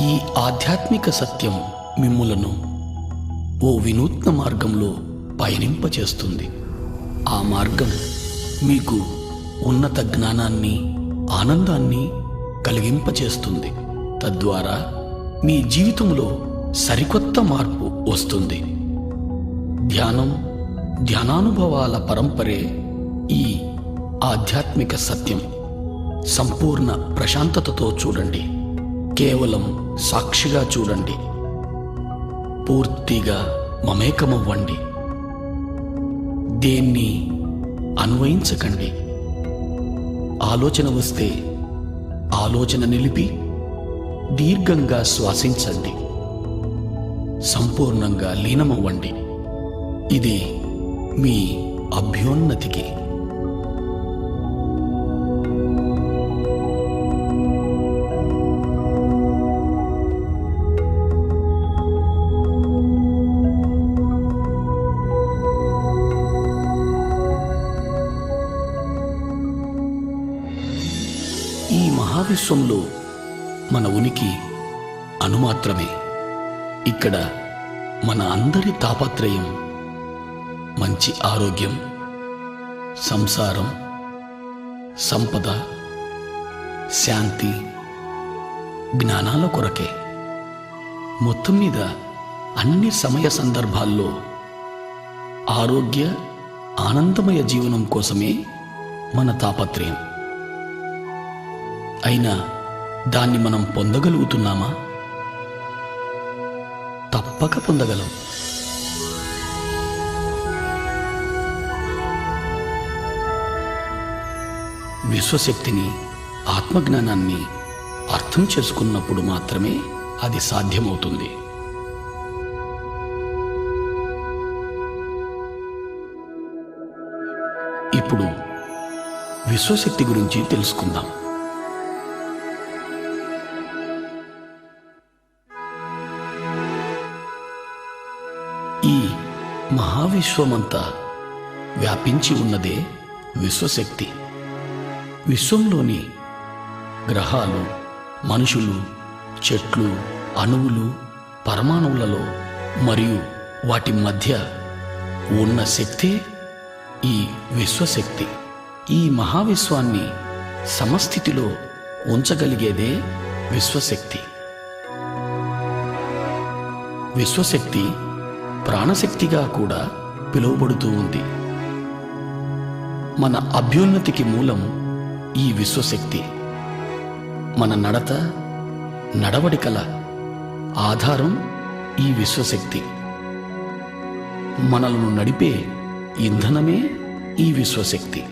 ఈ ఆధ్యాత్మిక సత్యం మిమ్ములను ఓ వినూత్న మార్గంలో పయనింపచేస్తుంది. ఆ మార్గం మీకు ఉన్నత జ్ఞానాన్ని, ఆనందాన్ని కలిగింపచేస్తుంది. తద్వారా మీ జీవితంలో సరికొత్త మార్పు వస్తుంది. ధ్యానం, ధ్యానానుభవాల పరంపరే ఈ ఆధ్యాత్మిక సత్యం. సంపూర్ణ ప్రశాంతతతో చూడండి. కేవలం సాక్షిగా చూడండి. పూర్తిగా మమేకమవ్వండి. దేన్ని అన్వయించకండి. ఆలోచన వస్తే ఆలోచన నిలిపి దీర్ఘంగా శ్వాసించండి. సంపూర్ణంగా లీనమవ్వండి. ఇది మీ అభ్యున్నతికి. ఈ మహావిశ్వంలో మన ఉనికి అణుమాత్రమే. ఇక్కడ మన అందరి తాపత్రయం మంచి ఆరోగ్యం, సంసారం, సంపద, శాంతి, జ్ఞానాల కొరకే. మొత్తం మీద అన్ని సమయ సందర్భాల్లో ఆరోగ్య, ఆనందమయ జీవనం కోసమే మన తాపత్రయం. అయినా దాన్ని మనం పొందగలుగుతున్నామా? తప్పక పొందగలం. విశ్వశక్తిని, ఆత్మజ్ఞానాన్ని అర్థం చేసుకున్నప్పుడు మాత్రమే అది సాధ్యమవుతుంది. ఇప్పుడు విశ్వశక్తి గురించి తెలుసుకుందాం. ఈ మహావిశ్వమంతా వ్యాపించి ఉన్నదే విశ్వశక్తి. విశ్వంలోని గ్రహాలు, మనుషులు, చెట్లు, అణువులు, పరమాణువులలో మరియు వాటి మధ్య ఉన్న శక్తే ఈ విశ్వశక్తి. ఈ మహావిశ్వాన్ని సమస్థితిలో ఉంచగలిగేదే విశ్వశక్తి. విశ్వశక్తి ప్రాణశక్తిగా కూడా పిలువబడుతూ ఉంది. మన అభ్యున్నతికి మూలం ఈ విశ్వశక్తి. మన నడత, నడవడికల ఆధారం ఈ విశ్వశక్తి. మనలను నడిపే ఇంధనమే ఈ విశ్వశక్తి.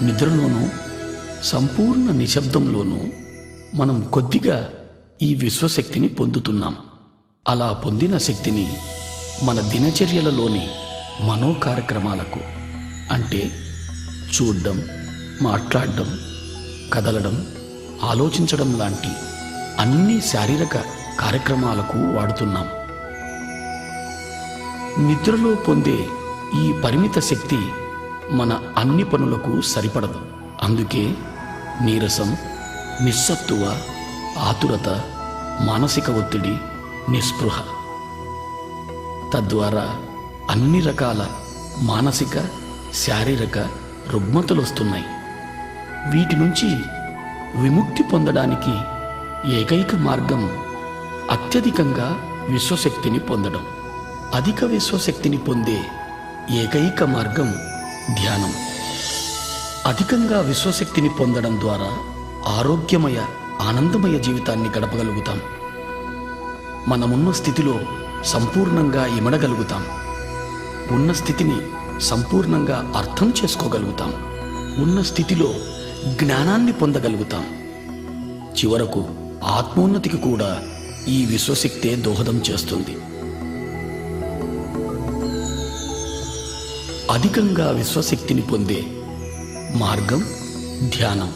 నిద్రలోనూ, సంపూర్ణ నిశ్శబ్దంలోనూ మనం కొద్దిగా ఈ విశ్వశక్తిని పొందుతున్నాం. అలా పొందిన శక్తిని మన దినచర్యలలోని మనో కార్యక్రమాలకు, అంటే చూడడం, మాట్లాడడం, కదలడం, ఆలోచించడం లాంటి అన్ని శారీరక కార్యక్రమాలకు వాడుతున్నాం. నిద్రలో పొందే ఈ పరిమిత శక్తి మన అన్ని పనులకు సరిపడదు. అందుకే నీరసం, నిస్సత్తువ, ఆతురత, మానసిక ఒత్తిడి, నిస్పృహ, తద్వారా అన్ని రకాల మానసిక, శారీరక రుగ్మతలు వస్తున్నాయి. వీటి నుంచి విముక్తి పొందడానికి ఏకైక మార్గం అత్యధికంగా విశ్వశక్తిని పొందడం. అధిక విశ్వశక్తిని పొందే ఏకైక మార్గం ధ్యానం. అధికంగా విశ్వశక్తిని పొందడం ద్వారా ఆరోగ్యమయ, ఆనందమయ జీవితాన్ని గడపగలుగుతాం. మనమున్న స్థితిలో సంపూర్ణంగా ఇమడగలుగుతాం. ఉన్న స్థితిని సంపూర్ణంగా అర్థం చేసుకోగలుగుతాం. ఉన్న స్థితిలో జ్ఞానాన్ని పొందగలుగుతాం. చివరకు ఆత్మోన్నతికి కూడా ఈ విశ్వశక్తే దోహదం చేస్తుంది. అధికంగా విశ్వశక్తిని పొందే మార్గం ధ్యానం.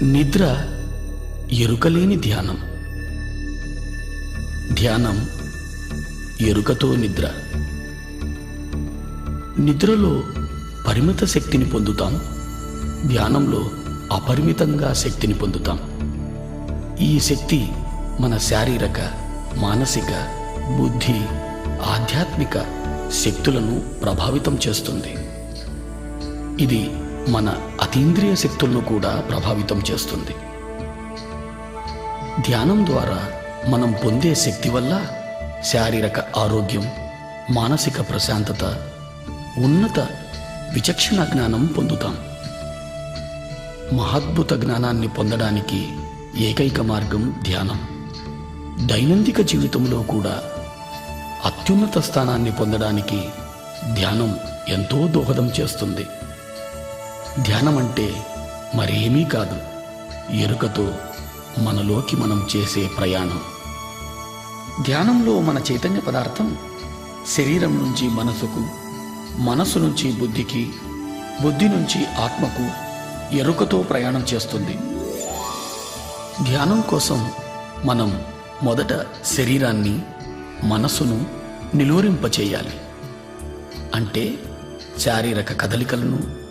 నిద్ర ఎరుకలేని ధ్యానం. ధ్యానం ఎరుకతో నిద్ర. నిద్రలో పరిమిత శక్తిని పొందుతాం, ధ్యానంలో అపరిమితంగా శక్తిని పొందుతాం. ఈ శక్తి మన శారీరక, మానసిక, బుద్ధి, ఆధ్యాత్మిక శక్తులను ప్రభావితం చేస్తుంది. ఇది మన అతీంద్రియ శక్తులను కూడా ప్రభావితం చేస్తుంది. ధ్యానం ద్వారా మనం పొందే శక్తి వల్ల శారీరక ఆరోగ్యం, మానసిక ప్రశాంతత, ఉన్నత విచక్షణ జ్ఞానం పొందుతాం. మహాద్భుత జ్ఞానాన్ని పొందడానికి ఏకైక మార్గం ధ్యానం. దైనందిక జీవితంలో కూడా అత్యున్నత స్థానాన్ని పొందడానికి ధ్యానం ఎంతో దోహదం చేస్తుంది. ధ్యానం అంటే మరేమీ కాదు, ఎరుకతో మనలోకి మనం చేసే ప్రయాణం. ధ్యానంలో మన చైతన్య పదార్థం శరీరం నుంచి మనసుకు, మనసు నుంచి బుద్ధికి, బుద్ధి నుంచి ఆత్మకు ఎరుకతో ప్రయాణం చేస్తుంది. ధ్యానం కోసం మనం మొదట శరీరాన్ని, మనసును నిలువరింపచేయాలి. అంటే శారీరక కదలికలను,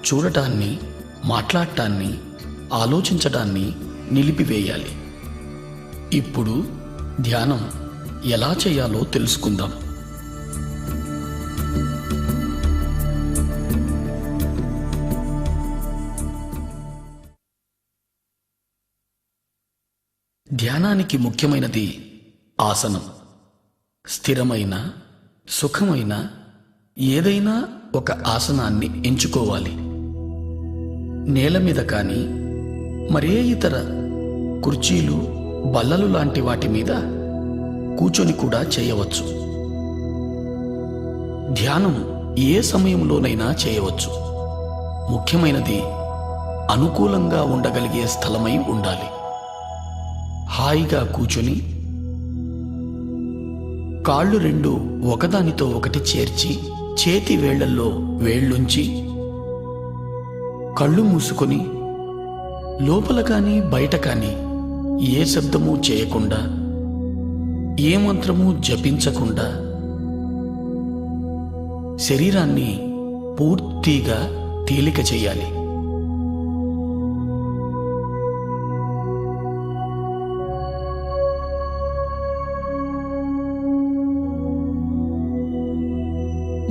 చూడటాన్ని, మాట్లాడటాన్ని, ఆలోచించటాన్ని నిలిపివేయాలి. ఇప్పుడు ధ్యానం ఎలా చేయాలో తెలుసుకుందాం. ధ్యానానికి ముఖ్యమైనది ఆసనం. స్థిరమైన, సుఖమైన ఏదైనా ఒక ఆసనాన్ని ఎంచుకోవాలి. నేల మీద కానీ, మరే ఇతర కుర్చీలు, బల్లలు లాంటి వాటి మీద కూర్చొని కూడా చేయవచ్చు. ధ్యానం ఏ సమయంలోనైనా చేయవచ్చు. ముఖ్యమైనది అనుకూలంగా ఉండగలిగే స్థలమై ఉండాలి. హాయిగా కూర్చొని కాళ్ళు రెండు ఒకదానితో ఒకటి చేర్చి, చేతి వేళ్లల్లో వేళ్లుంచి, కళ్ళు మూసుకొని లోపల కానీ బయట కానీ ఏ శబ్దము చేయకుండా, ఏ మంత్రము జపించకుండా శరీరాన్ని పూర్తిగా తేలిక చేయాలి.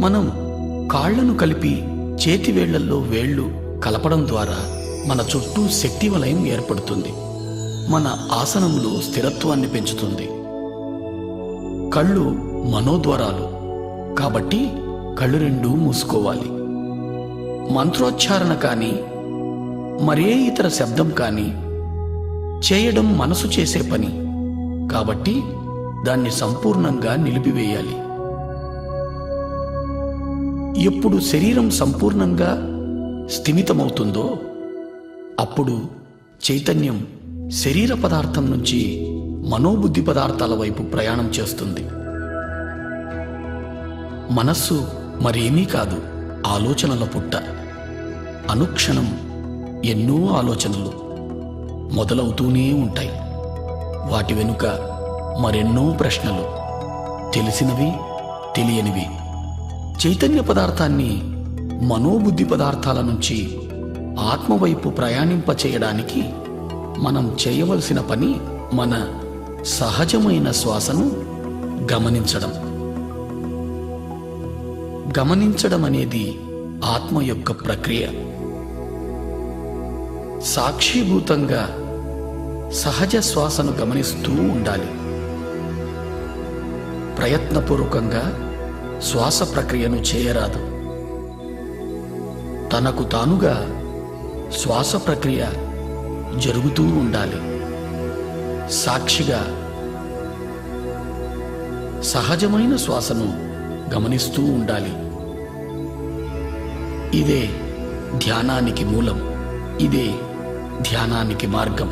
మనం కాళ్లను కలిపి చేతి వేళ్లల్లో వేళ్లు కలపడం ద్వారా మన చుట్టూ శక్తి వలయం ఏర్పడుతుంది. మన ఆసనంలో స్థిరత్వాన్ని పెంచుతుంది. కళ్ళు మనోద్వారాలు కాబట్టి కళ్ళు రెండు మూసుకోవాలి. మంత్రోచ్చారణ కానీ, మరే ఇతర శబ్దం కానీ చేయడం మనసు చేసే పని కాబట్టి దాన్ని సంపూర్ణంగా నిలిపివేయాలి. ఎప్పుడు శరీరం సంపూర్ణంగా స్థిమితమవుతుందో అప్పుడు చైతన్యం శరీర పదార్థం నుంచి మనోబుద్ధి పదార్థాల వైపు ప్రయాణం చేస్తుంది. మనస్సు మరేమీ కాదు, ఆలోచనల పుట్ట. అనుక్షణం ఎన్నో ఆలోచనలు మొదలవుతూనే ఉంటాయి. వాటి వెనుక మరెన్నో ప్రశ్నలు, తెలిసినవి, తెలియనివి. చైతన్య పదార్థాన్ని మనోబుద్ధి పదార్థాల నుంచి ఆత్మవైపు ప్రయాణింపచేయడానికి మనం చేయవలసిన పని మన సహజమైన శ్వాసను గమనించడం. గమనించడం అనేది ఆత్మ యొక్క ప్రక్రియ. సాక్షిభూతంగా సహజ శ్వాసను గమనిస్తూ ఉండాలి. ప్రయత్నపూర్వకంగా శ్వాస ప్రక్రియను చేయరాదు. తనకు తానుగా శ్వాస ప్రక్రియ జరుగుతూ ఉండాలి. సాక్షిగా సహజమైన శ్వాసను గమనిస్తూ ఉండాలి. ఇదే ధ్యానానికి మూలం. ఇదే ధ్యానానికి మార్గం.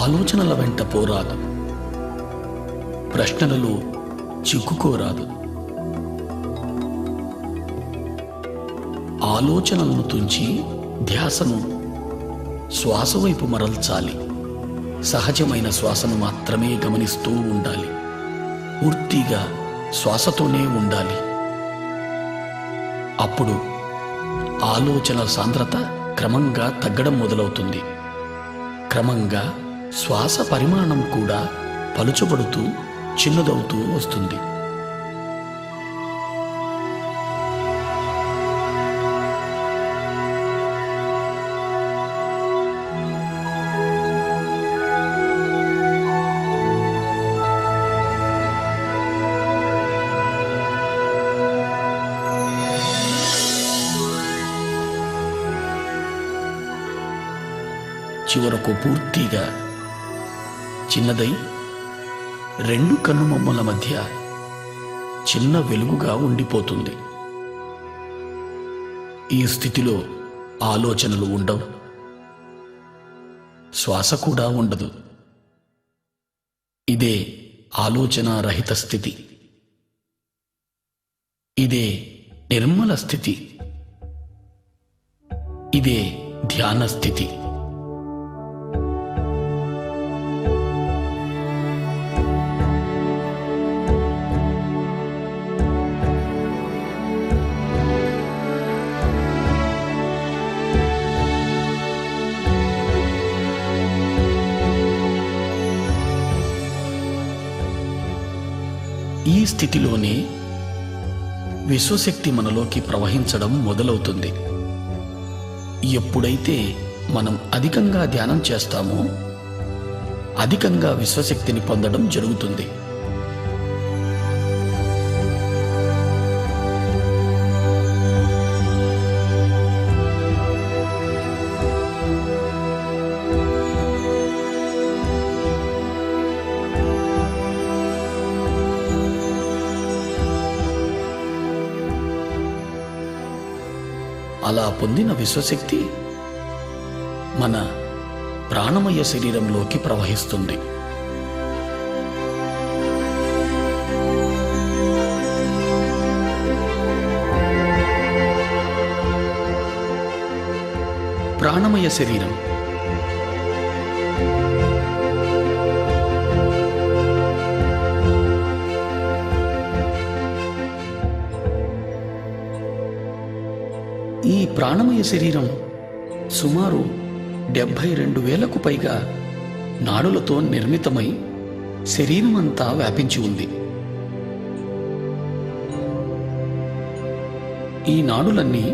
ఆలోచనల వెంట పోరాదు. ప్రశ్నలలో చిక్కుకోరాదు. ఆలోచనలను తుంచి ధ్యాసను శ్వాస వైపు మరల్చాలి. సహజమైన శ్వాసను మాత్రమే గమనిస్తూ ఉండాలి. పూర్తిగా శ్వాసతోనే ఉండాలి. అప్పుడు ఆలోచనల సాంద్రత క్రమంగా తగ్గడం మొదలవుతుంది. క్రమంగా శ్వాస పరిమాణం కూడా పలుచబడుతూ చిన్నదవుతూ వస్తుంది. చివరకు పూర్తిగా చిన్నదై రెండు కన్నుమొమ్మల మధ్య చిన్న వెలుగుగా ఉండిపోతుంది. ఈ స్థితిలో ఆలోచనలు ఉండవు, శ్వాస కూడా ఉండదు. ఇదే ఆలోచన రహిత స్థితి. ఇదే నిర్మల స్థితి. ఇదే ధ్యాన స్థితి. ఈ స్థితిలోనే విశ్వశక్తి మనలోకి ప్రవహించడం మొదలవుతుంది. ఎప్పుడైతే మనం అధికంగా ధ్యానం చేస్తామో అధికంగా విశ్వశక్తిని పొందడం జరుగుతుంది. అలా పొందిన విశ్వశక్తి మన ప్రాణమయ శరీరంలోకి ప్రవహిస్తుంది. ప్రాణమయ శరీరం ఈ ప్రాణమయ శరీరం సుమారు 72,000కు పైగా నాడులతో నిర్మితమై శరీరం అంతా వ్యాపించి ఉంది. ఈ నాడులన్నీ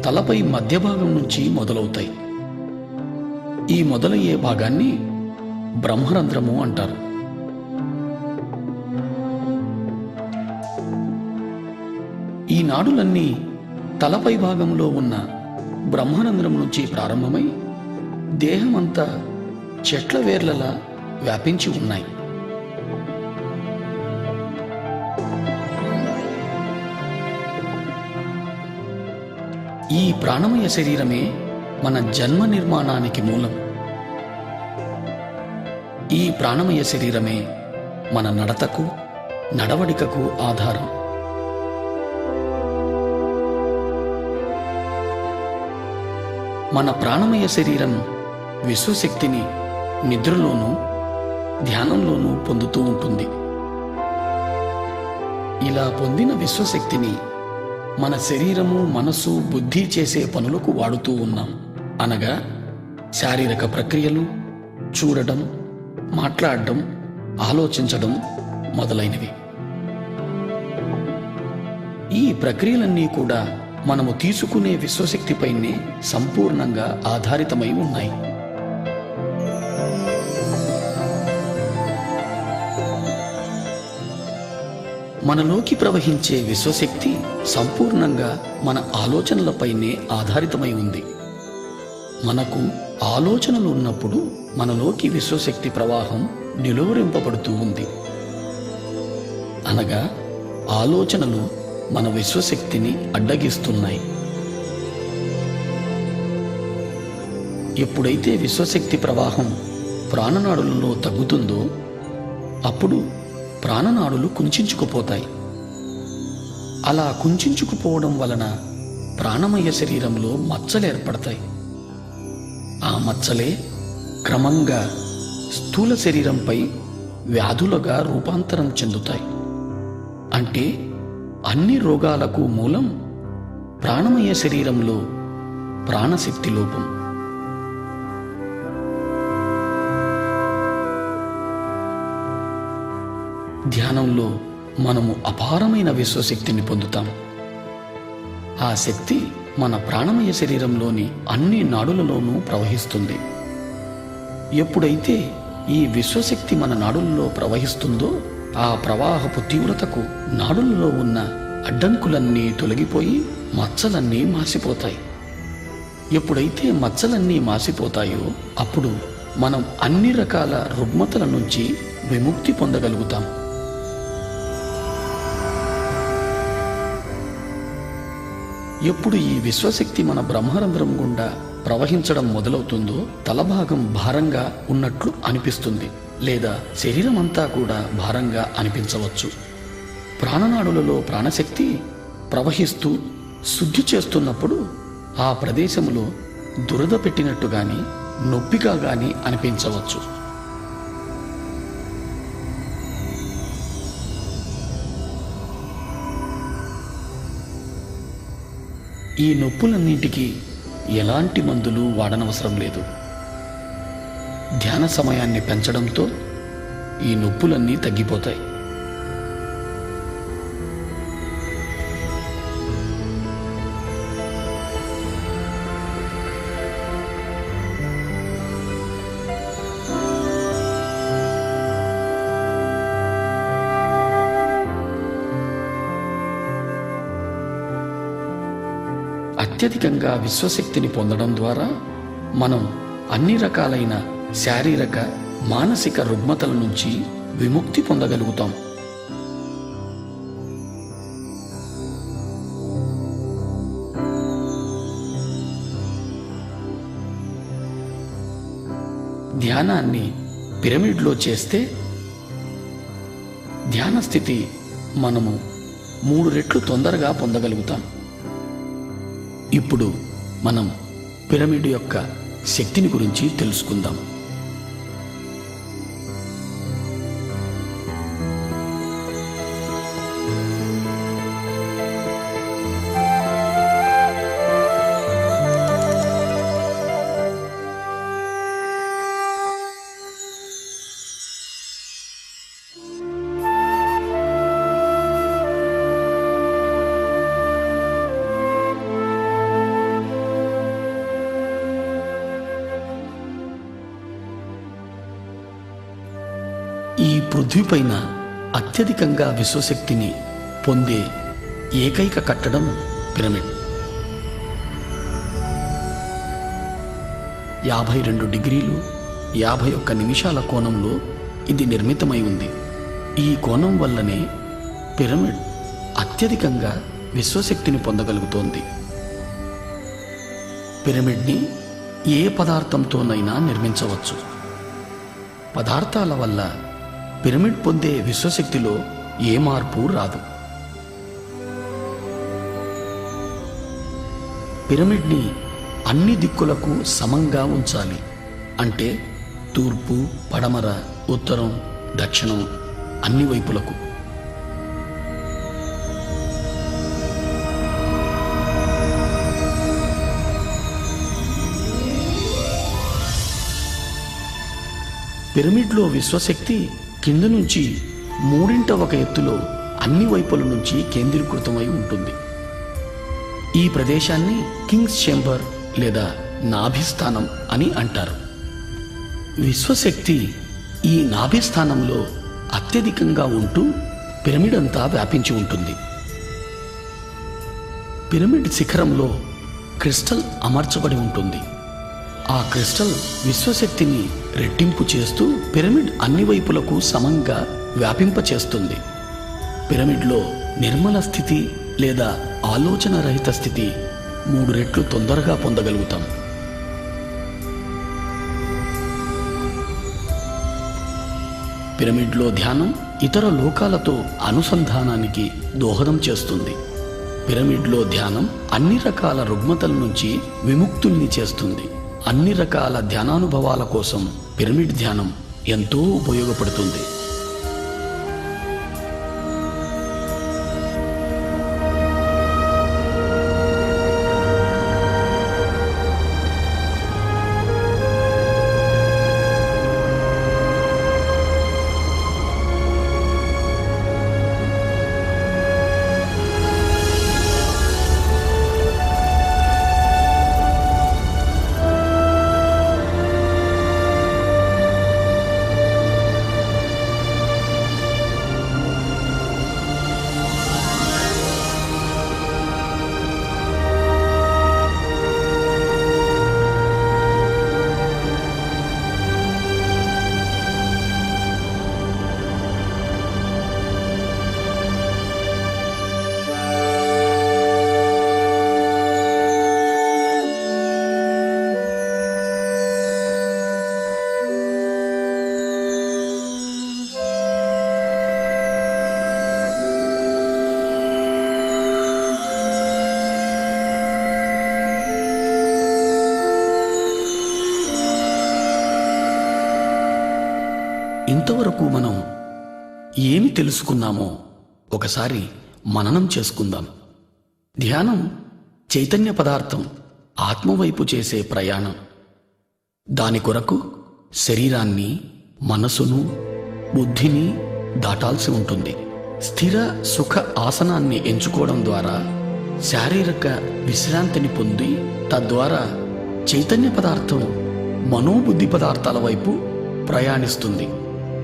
తలపై మధ్య భాగం నుంచి మొదలవుతాయి. ఈ మొదలయ్యే భాగాన్ని బ్రహ్మరంధ్రము అంటారు. ఈ నాడులన్నీ తలపై భాగంలో ఉన్న బ్రహ్మరంధ్రం నుంచి ప్రారంభమై దేహమంతా చెట్ల వేర్లలా వ్యాపించి ఉన్నాయి. ఈ ప్రాణమయ శరీరమే మన జన్మ నిర్మాణానికి మూలం. ఈ ప్రాణమయ శరీరమే మన నడతకు, నడవడికకు ఆధారం. మన ప్రాణమయ శరీరం విశ్వశక్తిని నిద్రలోనూ ధ్యానంలోనూ పొందుతూ ఉంటుంది. ఇలా పొందిన విశ్వశక్తిని మన శరీరము, మనసు, బుద్ధి చేసే పనులకు వాడుతూ ఉన్నాం. అనగా శారీరక ప్రక్రియలు, చూడడం, మాట్లాడడం, ఆలోచించడం మొదలైనవి. ఈ ప్రక్రియలన్నీ కూడా మనము తీసుకునే విశ్వశక్తిపైనే సంపూర్ణంగా ఆధారితమై ఉన్నాయి. మనలోకి ప్రవహించే విశ్వశక్తి సంపూర్ణంగా మన ఆలోచనలపైనే ఆధారితమై ఉంది. మనకు ఆలోచనలు ఉన్నప్పుడు మనలోకి విశ్వశక్తి ప్రవాహం నిలువరింపబడుతూ ఉంది. అనగా ఆలోచనలు మన విశ్వశక్తిని అడ్డగిస్తున్నాయి. ఎప్పుడైతే విశ్వశక్తి ప్రవాహం ప్రాణనాడులలో తగ్గుతుందో అప్పుడు ప్రాణనాడులు కుంచించుకుపోతాయి. అలా కుంచించుకుపోవడం వలన ప్రాణమయ శరీరంలో మచ్చలు ఏర్పడతాయి. ఆ మచ్చలే క్రమంగా స్థూల శరీరంపై వ్యాధులుగా రూపాంతరం చెందుతాయి. అంటే అన్ని రోగాలకు మూలం ప్రాణమయ శరీరంలో ప్రాణశక్తి లోపం. ధ్యానంలో మనము అపారమైన విశ్వశక్తిని పొందుతాం. ఆ శక్తి మన ప్రాణమయ శరీరంలోని అన్ని నాడులలోనూ ప్రవహిస్తుంది. ఎప్పుడైతే ఈ విశ్వశక్తి మన నాడులలో ప్రవహిస్తుందో ఆ ప్రవాహపు తీవ్రతకు నాడులలో ఉన్న అడ్డంకులన్నీ తొలగిపోయి మచ్చలన్నీ మాసిపోతాయి. ఎప్పుడైతే మచ్చలన్నీ మాసిపోతాయో అప్పుడు మనం అన్ని రకాల రుగ్మతల నుంచి విముక్తి పొందగలుగుతాం. ఎప్పుడు ఈ విశ్వశక్తి మన బ్రహ్మరంధ్రం గుండా ప్రవహించడం మొదలవుతుందో తలభాగం భారంగా ఉన్నట్లు అనిపిస్తుంది, లేదా శరీరం అంతా కూడా భారంగా అనిపించవచ్చు. ప్రాణనాడులలో ప్రాణశక్తి ప్రవహిస్తూ శుద్ధి చేస్తున్నప్పుడు ఆ ప్రదేశంలో దురద పెట్టినట్టు గాని నొప్పిగా గాని అనిపించవచ్చు. ఈ నొప్పులన్నింటికీ ఎలాంటి మందులు వాడనవసరం లేదు. ధ్యాన సమయాన్ని పెంచడంతో ఈ నొప్పులన్నీ తగ్గిపోతాయి. అత్యధికంగా విశ్వశక్తిని పొందడం ద్వారా మనం అన్ని రకాలైన శారీరక మానసిక రుగ్మతల నుంచి విముక్తి పొందగలుగుతాం. ధ్యానాన్ని పిరమిడ్లో చేస్తే ధ్యాన స్థితి మనము 3 రెట్లు తొందరగా పొందగలుగుతాం. ఇప్పుడు మనం పిరమిడ్ యొక్క శక్తిని గురించి తెలుసుకుందాం. ఈ పృథ్వీపైన అత్యధికంగా విశ్వశక్తిని పొందే ఏకైక కట్టడం పిరమిడ్. 52 డిగ్రీలు 51 నిమిషాల కోణంలో ఇది నిర్మితమై ఉంది. ఈ కోణం వల్లనే పిరమిడ్ అత్యధికంగా విశ్వశక్తిని పొందగలుగుతోంది. పిరమిడ్ని ఏ పదార్థంతోనైనా నిర్మించవచ్చు. పదార్థాల వల్ల పిరమిడ్ పొందే విశ్వశక్తిలో ఏ మార్పు రాదు. పిరమిడ్ని అన్ని దిక్కులకు సమంగా ఉంచాలి. అంటే తూర్పు, పడమర, ఉత్తరం, దక్షిణం అన్ని వైపులకు. పిరమిడ్లో విశ్వశక్తి కింద నుంచి 3/1 ఎత్తులో అన్ని వైపుల నుంచి కేంద్రీకృతమై ఉంటుంది. ఈ ప్రదేశాన్ని కింగ్స్ చేంబర్ లేదా నాభిస్థానం అని అంటారు. విశ్వశక్తి ఈ నాభిస్థానంలో అత్యధికంగా ఉంటూ పిరమిడ్ అంతా వ్యాపించి ఉంటుంది. పిరమిడ్ శిఖరంలో క్రిస్టల్ అమర్చబడి ఉంటుంది. ఆ క్రిస్టల్ విశ్వశక్తిని రెట్టింపు చేస్తూ పిరమిడ్ అన్ని వైపులకు సమంగా వ్యాపింపచేస్తుంది. పిరమిడ్లో నిర్మల స్థితి లేదా ఆలోచన రహిత స్థితి 3 రెట్లు తొందరగా పొందగలుగుతాం. పిరమిడ్లో ధ్యానం ఇతర లోకాలతో అనుసంధానానికి దోహదం చేస్తుంది. పిరమిడ్లో ధ్యానం అన్ని రకాల రుగ్మతల నుంచి విముక్తుల్ని చేస్తుంది. అన్ని రకాల ధ్యానానుభవాల కోసం పిరమిడ్ ధ్యానం ఎంతో ఉపయోగపడుతుంది. ఇంతవరకు మనం ఏమి తెలుసుకున్నామో ఒకసారి మననం చేసుకుందాం. ధ్యానం చైతన్య పదార్థం ఆత్మవైపు చేసే ప్రయాణం. దాని కొరకు శరీరాన్ని, మనసును, బుద్ధిని దాటాల్సి ఉంటుంది. స్థిర సుఖ ఆసనాన్ని ఎంచుకోవడం ద్వారా శారీరక విశ్రాంతిని పొంది తద్వారా చైతన్య పదార్థం మనోబుద్ధి పదార్థాల వైపు ప్రయాణిస్తుంది.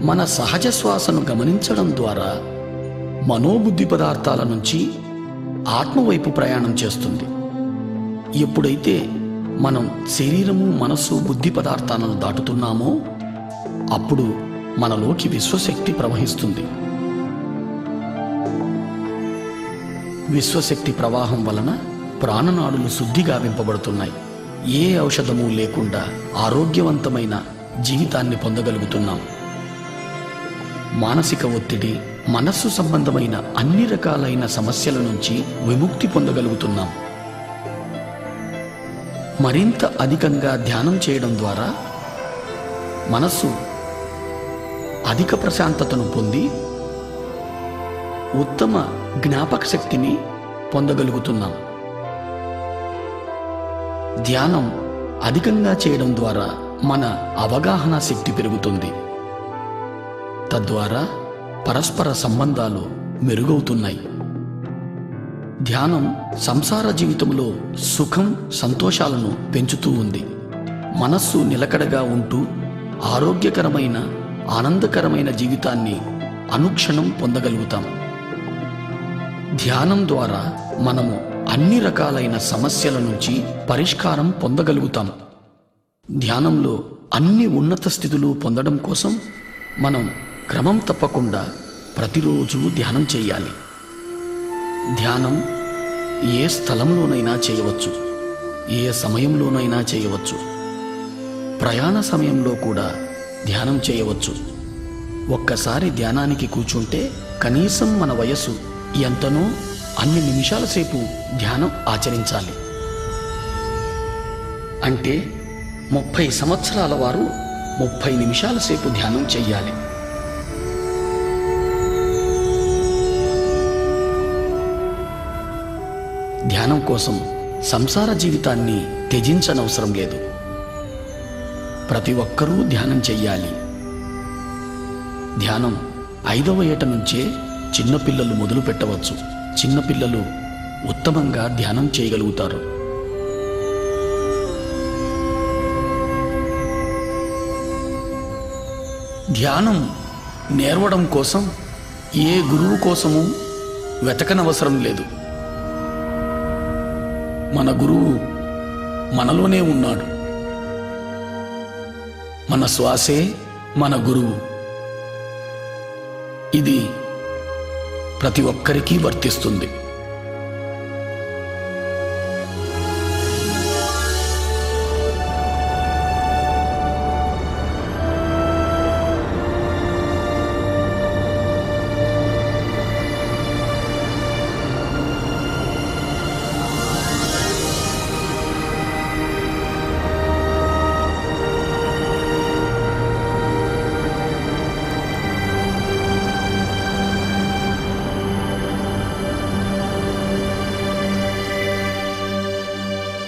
మన సహజ శ్వాసను గమనించడం ద్వారా మనోబుద్ధి పదార్థాల నుంచి ఆత్మవైపు ప్రయాణం చేస్తుంది. ఎప్పుడైతే మనం శరీరము, మనస్సు, బుద్ధి పదార్థాలను దాటుతున్నామో అప్పుడు మనలోకి విశ్వశక్తి ప్రవహిస్తుంది. విశ్వశక్తి ప్రవాహం వలన ప్రాణనాడులు శుద్ధిగా వింపబడుతున్నాయి. ఏ ఔషధము లేకుండా ఆరోగ్యవంతమైన జీవితాన్ని పొందగలుగుతున్నాం. మానసిక ఒత్తిడి, మనస్సు సంబంధమైన అన్ని రకాలైన సమస్యల నుంచి విముక్తి పొందగలుగుతున్నాం. మరింత అధికంగా ధ్యానం చేయడం ద్వారా మనస్సు అధిక ప్రశాంతతను పొంది ఉత్తమ జ్ఞాపక శక్తిని పొందగలుగుతున్నాం. ధ్యానం అధికంగా చేయడం ద్వారా మన అవగాహన శక్తి పెరుగుతుంది. తద్వారా పరస్పర సంబంధాలు మెరుగవుతున్నాయి. ధ్యానం సంసార జీవితంలో సుఖం, సంతోషాలను పెంచుతూ ఉంది. మనస్సు నిలకడగా ఉంటూ ఆరోగ్యకరమైన, ఆనందకరమైన జీవితాన్ని అనుక్షణం పొందగలుగుతాం. ధ్యానం ద్వారా మనము అన్ని రకాలైన సమస్యల నుంచి పరిష్కారం పొందగలుగుతాం. ధ్యానంలో అన్ని ఉన్నత స్థితులు పొందడం కోసం మనం క్రమం తప్పకుండా ప్రతిరోజు ధ్యానం చేయాలి. ధ్యానం ఏ స్థలంలోనైనా చేయవచ్చు, ఏ సమయంలోనైనా చేయవచ్చు. ప్రయాణ సమయంలో కూడా ధ్యానం చేయవచ్చు. ఒక్కసారి ధ్యానానికి కూర్చుంటే కనీసం మన వయస్సు ఎంతనో అన్ని నిమిషాల సేపు ధ్యానం ఆచరించాలి. అంటే 30 సంవత్సరాల వారు 30 నిమిషాల సేపు ధ్యానం చెయ్యాలి. ధ్యానం కోసం సంసార జీవితాన్ని త్యజించనవసరం లేదు. ప్రతి ఒక్కరూ ధ్యానం చెయ్యాలి. ధ్యానం 5వ ఏట నుంచే చిన్నపిల్లలు మొదలు పెట్టవచ్చు. చిన్నపిల్లలు ఉత్తమంగా ధ్యానం చేయగలుగుతారు. ధ్యానం నేర్వడం కోసం ఏ గురువు కోసము వెతకనవసరం లేదు. మన గురువు మనలోనే ఉన్నాడు. మన శ్వాసే మన గురువు. ఇది ప్రతి ఒక్కరికి వర్తిస్తుంది.